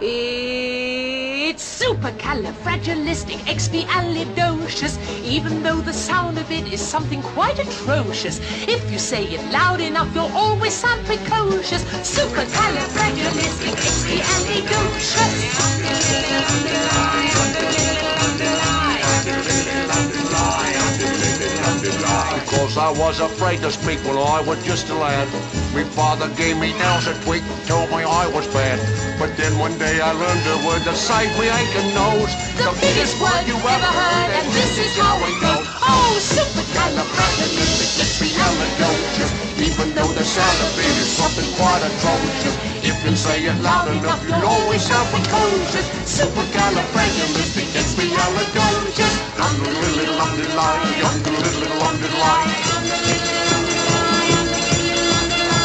It's supercalifragilisticexpialidocious, even though the sound of it is something quite atrocious. If you say it loud enough, you'll always sound precocious. Because I was afraid to speak when I was just a lad. My father gave me nails a tweak, told me I was bad. But then one day I learned a word that saved me aching nose. The biggest word you ever heard, and this is how it goes. Oh, supercalifragilisticexpialidocious, even though the sound of it is something quite atrocious. If you say it loud enough, you'll always sound precocious. Supercalifragilisticexpialidocious.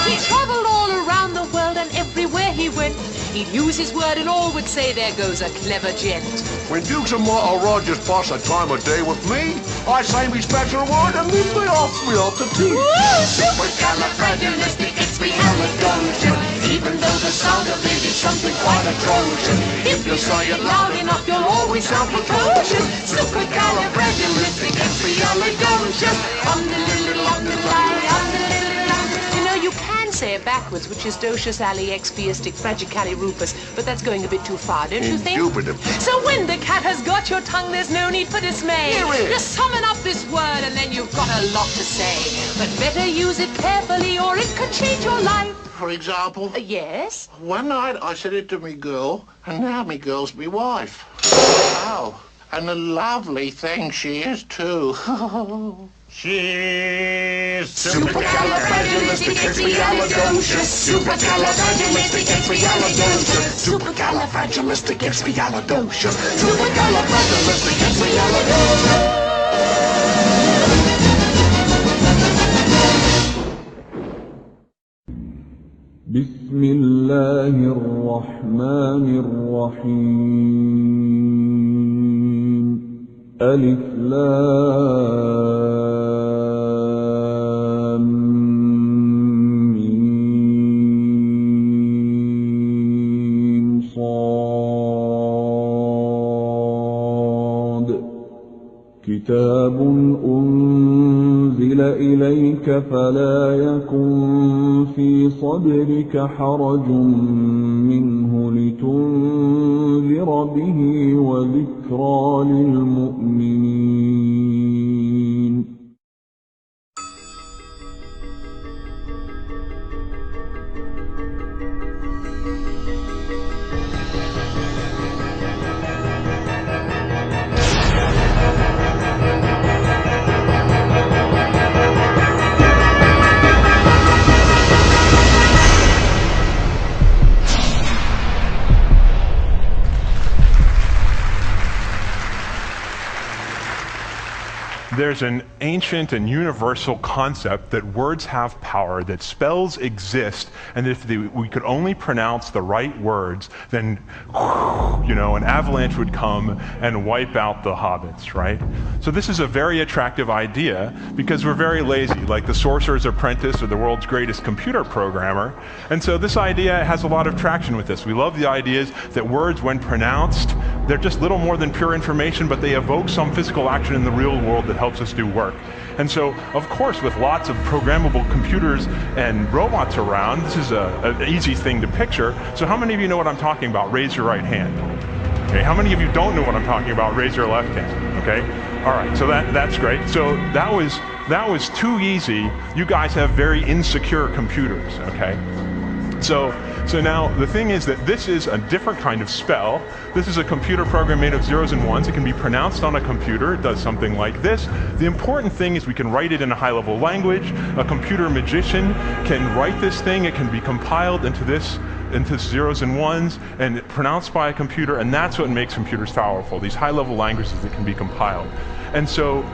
He traveled all around the world, and everywhere he went, he'd use his word and all would say, there goes a clever gent. When Dukes and Martha Rogers pass a time of day with me, I say me special word and then they off me up to tea. Supercalifragilisticexpialidocious, even though the sound of it is something quite atrocious. If you say it loud enough, you'll always sound precocious. Supercalifragilisticexpialidocious. You know, you can say it backwards, which is docious ali expiistic fragicalirupus, but that's going a bit too far, don't you think? Indubitably. So when the cat has got your tongue, there's no need for dismay. Just summon up this word and then you've got a lot to say. But better use it carefully or it could change your life. For example? Yes? One night I said it to me girl, and now me girl's me wife. Oh, and a lovely thing she is too. She's supercalifragilisticexpialidocious. Supercalifragilisticexpialidocious. supercalifragilisticexpialidocious. Supercalifragilisticexpialidocious. بسم الله الرحمن الرحيم ألف لام ميم صاد كتاب أنزل إليك فلا يكن في صدرك حرج منه لتنذر به وذكرى للمؤمنين. There's an ancient and universal concept that words have power, that spells exist, and if we could only pronounce the right words, then, you know, an avalanche would come and wipe out the hobbits, right? So this is a very attractive idea because we're very lazy, like the Sorcerer's Apprentice or the world's greatest computer programmer. And so this idea has a lot of traction with us. We love the ideas that words, when pronounced, they're just little more than pure information, but they evoke some physical action in the real world that helps us do work. And so, of course, with lots of programmable computers and robots around, this is an easy thing to picture. So how many of you know what I'm talking about? Raise your right hand. Okay, how many of you don't know what I'm talking about? Raise your left hand. Okay, all right, so that's great. So that was too easy. You guys have very insecure computers, okay? So now the thing is that this is a different kind of spell. This is a computer program made of zeros and ones. It can be pronounced on a computer. It does something like this. The important thing is we can write it in a high-level language. A computer magician can write this thing. It can be compiled into zeros and ones and pronounced by a computer, and that's what makes computers powerful, these high-level languages that can be compiled. And so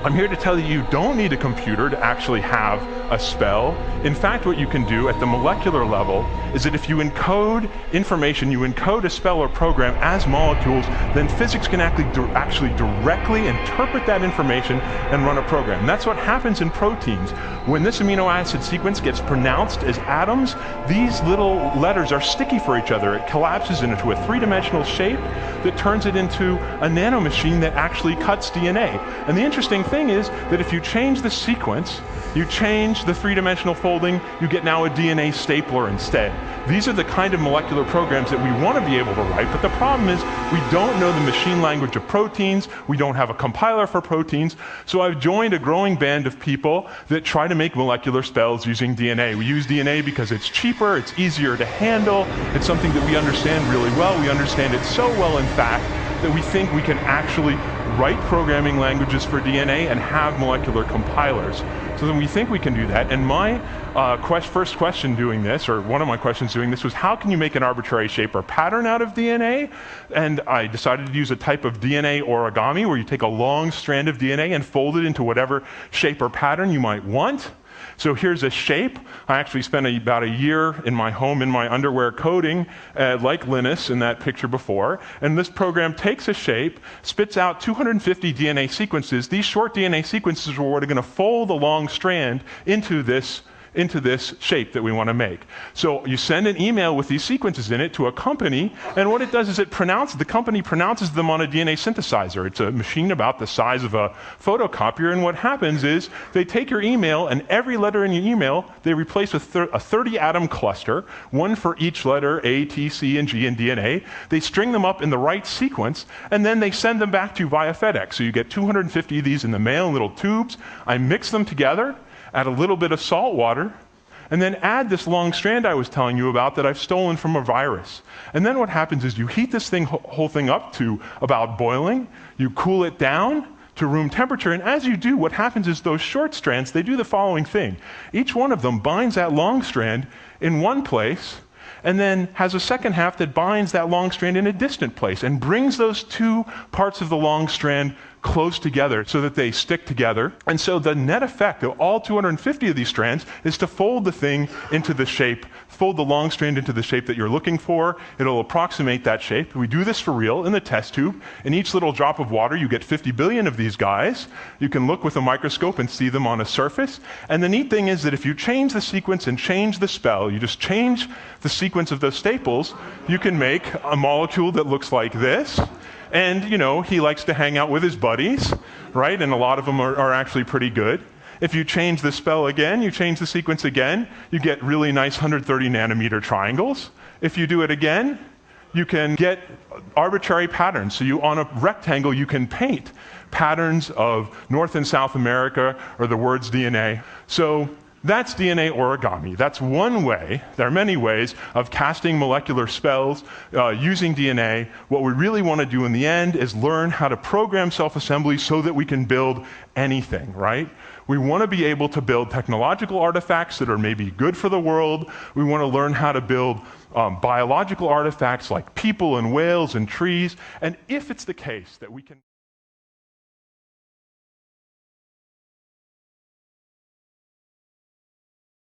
I'm here to tell you you don't need a computer to actually have a spell. In fact, what you can do at the molecular level is that if you encode information, you encode a spell or program as molecules, then physics can actually directly interpret that information and run a program. That's what happens in proteins. When this amino acid sequence gets pronounced as atoms, these little letters are sticky for each other. It collapses into a three-dimensional shape that turns it into a nanomachine that actually cuts DNA. And the interesting thing is that if you change the sequence, you change the three-dimensional folding, you get now a DNA stapler instead. These are the kind of molecular programs that we want to be able to write, but the problem is we don't know the machine language of proteins, we don't have a compiler for proteins, so I've joined a growing band of people that try to make molecular spells using DNA. We use DNA because it's cheaper, it's easier to handle, it's something that we understand really well. We understand it so well, in fact, that we think we can actually write programming languages for DNA and have molecular compilers. So then we think we can do that, and my first question doing this, or one of my questions doing this, was how can you make an arbitrary shape or pattern out of DNA? And I decided to use a type of DNA origami where you take a long strand of DNA and fold it into whatever shape or pattern you might want. So here's a shape. I actually spent about a year in my home in my underwear coding, like Linus in that picture before. And this program takes a shape, spits out 250 DNA sequences. These short DNA sequences are what are going to fold a long strand into this shape that we want to make. So you send an email with these sequences in it to a company, and what it does is the company pronounces them on a DNA synthesizer. It's a machine about the size of a photocopier, and what happens is they take your email, and every letter in your email they replace with a 30-atom cluster, one for each letter, A, T, C, and G in DNA. They string them up in the right sequence, and then they send them back to you via FedEx. So you get 250 of these in the mail in little tubes. I mix them together, add a little bit of salt water, and then add this long strand I was telling you about that I've stolen from a virus. And then what happens is you heat this whole thing up to about boiling, you cool it down to room temperature, and as you do, what happens is those short strands, they do the following thing. Each one of them binds that long strand in one place, and then has a second half that binds that long strand in a distant place and brings those two parts of the long strand close together so that they stick together. And so the net effect of all 250 of these strands is to fold the thing into the shape, fold the long strand into the shape that you're looking for. It'll approximate that shape. We do this for real in the test tube. In each little drop of water, you get 50 billion of these guys. You can look with a microscope and see them on a surface. And the neat thing is that if you change the sequence and change the spell, you just change the sequence of those staples, you can make a molecule that looks like this. And, you know, he likes to hang out with his buddies, right? And a lot of them are actually pretty good. If you change the spell again, you change the sequence again, you get really nice 130 nanometer triangles. If you do it again, you can get arbitrary patterns. So on a rectangle, you can paint patterns of North and South America or the words DNA. So that's DNA origami. That's one way. There are many ways of casting molecular spells using DNA. What we really want to do in the end is learn how to program self-assembly so that we can build anything, right? We want to be able to build technological artifacts that are maybe good for the world. We want to learn how to build biological artifacts like people and whales and trees. And if it's the case that we can